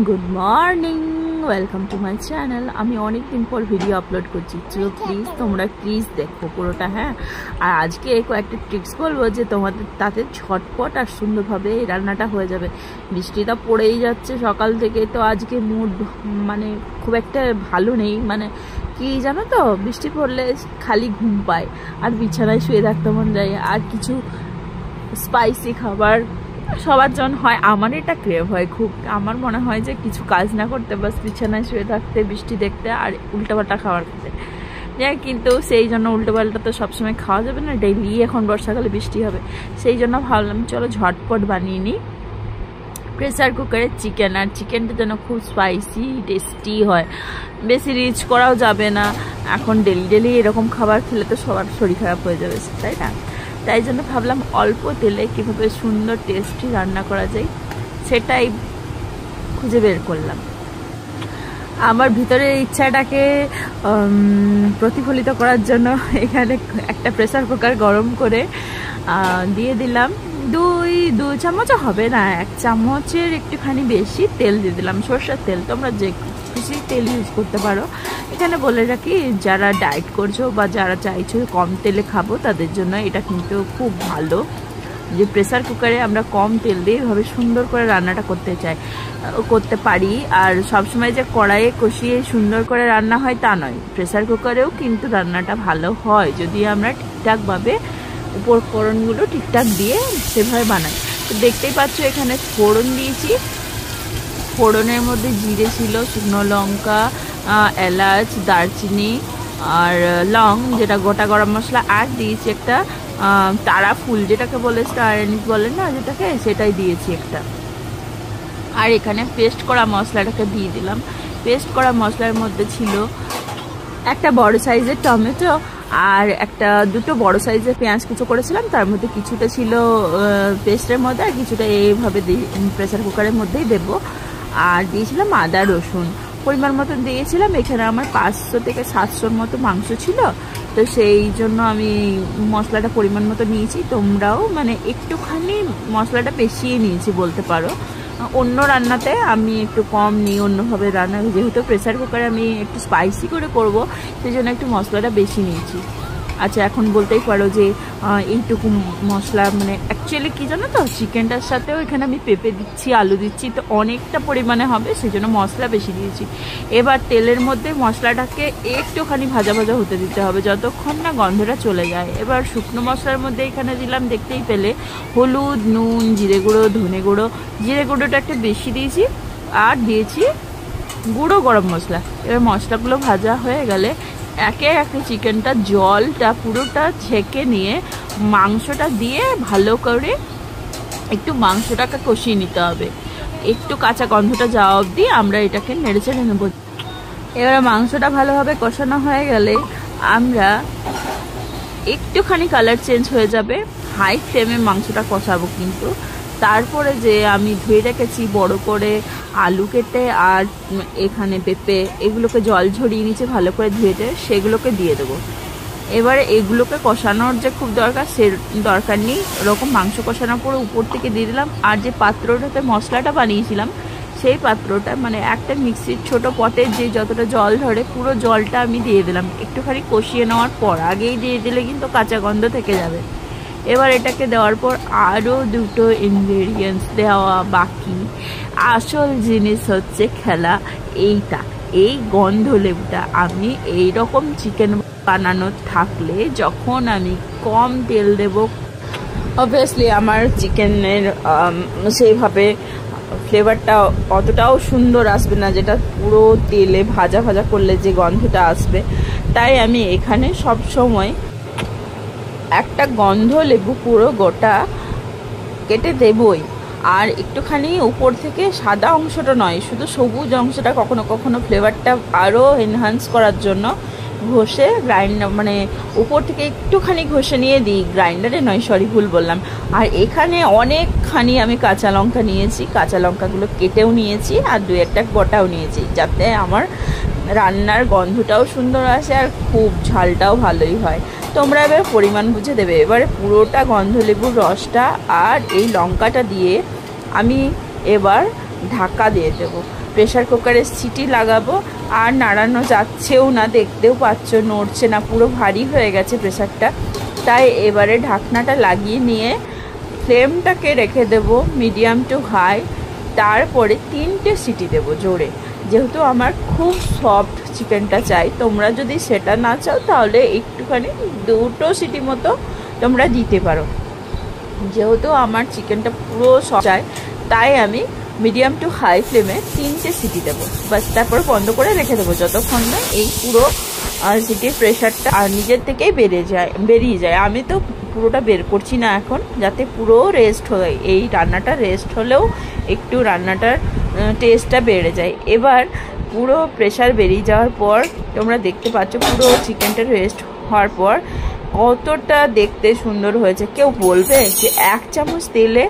Good morning, welcome to my channel. আমি অনেক দিন পর ভিডিও আপলোড করছি, তো প্লিজ তোমরা দেখো পুরোটা। হ্যাঁ, আর আজকে কয়েকটা ট্রিক্স বলবো যে তোমাদের তাতে ঝটপট আর সুন্দরভাবে এই রান্নাটা হয়ে যাবে। বৃষ্টিটা পড়েই যাচ্ছে সকাল থেকে, তো আজকে মুড মানে খুব একটা ভালো নেই। মানে কি জানো তো, বৃষ্টি পড়লে খালি ঘুম পায় আর বিছানায় শুয়ে থাকতে মন যায়। আর কিছু স্পাইসি খাবার সবার জন্য হয়, আমার এটা ক্রেভ হয় খুব। আমার মনে হয় যে কিছু কাজ না করতে, বাস বিছানায় শুয়ে থাকতে, বৃষ্টি দেখতে আর উল্টোপাল্টা খাবার খেতে। কিন্তু সেই জন্য উল্টোপাল্টা তো সবসময় খাওয়া যাবে না, ডেইলি এখন বর্ষাকালে বৃষ্টি হবে। সেই জন্য ভাবলাম চলো ঝটপট বানিয়ে নিই প্রেসার কুকারে চিকেন। আর চিকেনটা যেন খুব স্পাইসি টেস্টি হয়, বেশি রিচ করাও যাবে না। এখন ডেলি এরকম খাবার খেলে তো সবার শরীর খারাপ হয়ে যাবে, তাই না? তাই জন্য ভাবলাম অল্প তেলে কীভাবে সুন্দর টেস্টি রান্না করা যায় সেটাই খুঁজে বের করলাম। আমার ভিতরের ইচ্ছাটাকে প্রতিফলিত করার জন্য এখানে একটা প্রেসার কুকার গরম করে দিয়ে দিলাম দু চামচও হবে না, 1 চামচের একটুখানি বেশি তেল দিয়ে দিলাম, সরষের তেল। তোমরা যে খুশি তেল ইউজ করতে পারো। এখানে বলে রাখি, যারা ডায়েট করছো বা যারা চাইছো কম তেলে খাবো তাদের জন্য এটা কিন্তু খুব ভালো, যে প্রেসার কুকারে আমরা কম তেল দিয়ে এভাবে সুন্দর করে রান্নাটা করতে পারি। আর সবসময় যে কড়াইয়ে কষিয়ে সুন্দর করে রান্না হয় তা নয়, প্রেসার কুকারেও কিন্তু রান্নাটা ভালো হয় যদি আমরা ঠিকঠাকভাবে উপকরণগুলো ঠিকঠাক দিয়ে সেভাবে বানাই। তো দেখতেই পাচ্ছ এখানে ফোড়ন দিয়েছি। ফোড়নের মধ্যে জিরে ছিল, শুকনো লঙ্কা, এলাচ, দারচিনি আর লং, যেটা গোটা গরম মশলা, আর দিয়েছি একটা তারা ফুল, যেটাকে বলে স্টার এনিস বলে না, যেটাকে, সেটাই দিয়েছি একটা। আর এখানে পেস্ট করা মশলাটাকে দিয়ে দিলাম। পেস্ট করা মশলার মধ্যে ছিল একটা বড় সাইজের টমেটো আর দুটো বড় সাইজের পেঁয়াজ কুচো করেছিলাম। তার মধ্যে কিছুটা ছিল পেস্টের মধ্যে আর কিছুটা এইভাবে প্রেসার কুকারের মধ্যেই দেবো। আর দিয়েছিলাম আদা রসুন পরিমাণ মতন দিয়েছিলাম। এখানে আমার 500 থেকে 700 মতো মাংস ছিল, তো সেই জন্য আমি মশলাটা পরিমাণ মতো নিয়েছি। তোমরাও মানে একটুখানি মশলাটা বেশিয়ে নিয়েছি বলতে পারো। অন্য রান্নাতে আমি একটু কম নিই, অন্যভাবে রান্না, যেহেতু প্রেসার কুকারে আমি একটু স্পাইসি করে করব, সেই জন্য একটু মশলাটা বেশি নিয়েছি। আচ্ছা, এখন বলতেই পারো যে এইটুকু মশলা মানে অ্যাকচুয়ালি কী জানো তো, চিকেনটার সাথেও এখানে আমি পেঁপে দিচ্ছি, আলু দিচ্ছি, তো অনেকটা পরিমাণে হবে, সেই জন্য মশলা বেশি দিয়েছি। এবার তেলের মধ্যে মশলাটাকে একটুখানি ভাজা হতে দিতে হবে, যতক্ষণ না গন্ধটা চলে যায়। এবার শুকনো মশলার মধ্যে এখানে দিলাম, দেখতেই পেলে, হলুদ, নুন, জিরে গুঁড়ো, ধনে গুঁড়ো। জিরে গুঁড়োটা একটু বেশি দিয়েছি, আর দিয়েছি গুঁড়ো গরম মশলা। এবার মশলাগুলো ভাজা হয়ে গেলে একে একে চিকেনটা জলটা পুরোটা ছেঁকে নিয়ে মাংসটা দিয়ে ভালো করে একটু মাংসটাকে কষিয়ে নিতে হবে। একটু কাঁচা গন্ধটা যাওয়া অবধি আমরা এটাকে নেড়ে চেড়ে নেব। এবারে মাংসটা ভালোভাবে কষানো হয়ে গেলে আমরা একটুখানি কালার চেঞ্জ হয়ে যাবে, হাই ফ্লেমে মাংসটা কষাবো। কিন্তু তারপরে যে আমি ধুয়ে রেখেছি বড় করে আলু কেটে আর এখানে পেঁপে, এগুলোকে জল ঝরিয়ে নিচে ভালো করে ধুয়েতে, সেগুলোকে দিয়ে দেবো। এবারে এগুলোকে কষানোর যে খুব দরকার, সে দরকার নেই, ওরকম মাংস কষানোর পরে উপর থেকে দিয়ে দিলাম। আর যে পাত্রটাতে মশলাটা বানিয়েছিলাম, সেই পাত্রটা মানে একটা মিক্সির ছোট পটে যে যতটা জল ধরে, পুরো জলটা আমি দিয়ে দিলাম। একটুখানি কষিয়ে নেওয়ার পর, আগেই দিয়ে দিলে কিন্তু কাঁচা গন্ধ থেকে যাবে। এবার এটাকে দেওয়ার পর আরও দুটো ইনগ্রেডিয়েন্টস দেওয়া বাকি। আসল জিনিস হচ্ছে খেলা এইটা, এই গন্ধ লেবুটা। আমি এইরকম চিকেন বানানো থাকলে যখন আমি কম তেল দেব, অবভিয়াসলি আমার চিকেনের সেইভাবে ফ্লেভারটা অতটাও সুন্দর আসবে না, যেটা পুরো তেলে ভাজা করলে যে গন্ধটা আসবে। তাই আমি এখানে সব সময় একটা গন্ধ লেবু পুরো গোটা কেটে দেবই। আর একটুখানি উপর থেকে সাদা অংশটা নয়, শুধু সবুজ অংশটা কখনো ফ্লেভারটা আরও এনহান্স করার জন্য ঘষে গ্রাইন্ডার, মানে উপর থেকে একটুখানি ঘষে নিয়ে দিই, গ্রাইন্ডারে নয়, সরি ভুল বললাম। আর এখানে অনেকখানি আমি কাঁচা লঙ্কা নিয়েছি, কাঁচা লঙ্কাগুলো কেটেও নিয়েছি, আর 2-1টা গোটাও নিয়েছি, যাতে আমার রান্নার গন্ধটাও সুন্দর আসে আর খুব ঝালটাও ভালোই হয়। তোমরা এবার পরিমাণ বুঝে দেবে। এবারে পুরোটা গন্ধলেবুর রসটা আর এই লঙ্কাটা দিয়ে আমি এবার ঢাকা দিয়ে দেবো। প্রেশার কুকারের সিটি লাগাবো। আর নাড়ানো যাচ্ছেও না, দেখতেও পাচ্ছ নড়ছে না, পুরো ভারী হয়ে গেছে প্রেশারটা। তাই এবারে ঢাকনাটা লাগিয়ে নিয়ে ফ্লেমটাকে রেখে দেব মিডিয়াম টু হাই। তারপরে 3টে সিটি দেব জোরে, যেহেতু আমার খুব সফট চিকেনটা চাই। তোমরা যদি সেটা না চাও তাহলে একটুখানি 2টো সিটি মতো তোমরা দিতে পারো। যেহেতু আমার চিকেনটা পুরো সফট চাই, তাই আমি মিডিয়াম টু হাই ফ্লেমে 3টে সিটি দেবো। বাস, তারপরে বন্ধ করে রেখে দেবো যতক্ষণ না এই পুরো সিটির প্রেশারটা আর নিজের থেকেই বেরিয়ে যায়। আমি তো পুরোটা বের করছি না এখন, যাতে পুরো রেস্ট হয়। এই রান্নাটা রেস্ট হলেও একটু রান্নাটার টেস্টটা বেড়ে যায়। এবার পুরো প্রেশার বেরিয়ে যাওয়ার পর তোমরা দেখতে পাচ্ছ পুরো চিকেনটা রেস্ট হওয়ার পর কতটা দেখতে সুন্দর হয়েছে। কেউ বলবে যে 1 চামচ তেলে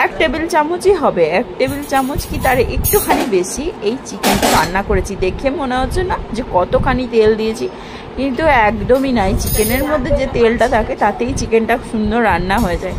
এক টেবিল চামচই হবে, 1 টেবিল চামচ কি তার একটুখানি বেশি এই চিকেনটা রান্না করেছি। দেখে মনে হচ্ছে না যে কতখানি তেল দিয়েছি, কিন্তু একদমই নাই। চিকেনের মধ্যে যে তেলটা থাকে তাতেই চিকেনটা সুন্দর রান্না হয়ে যায়।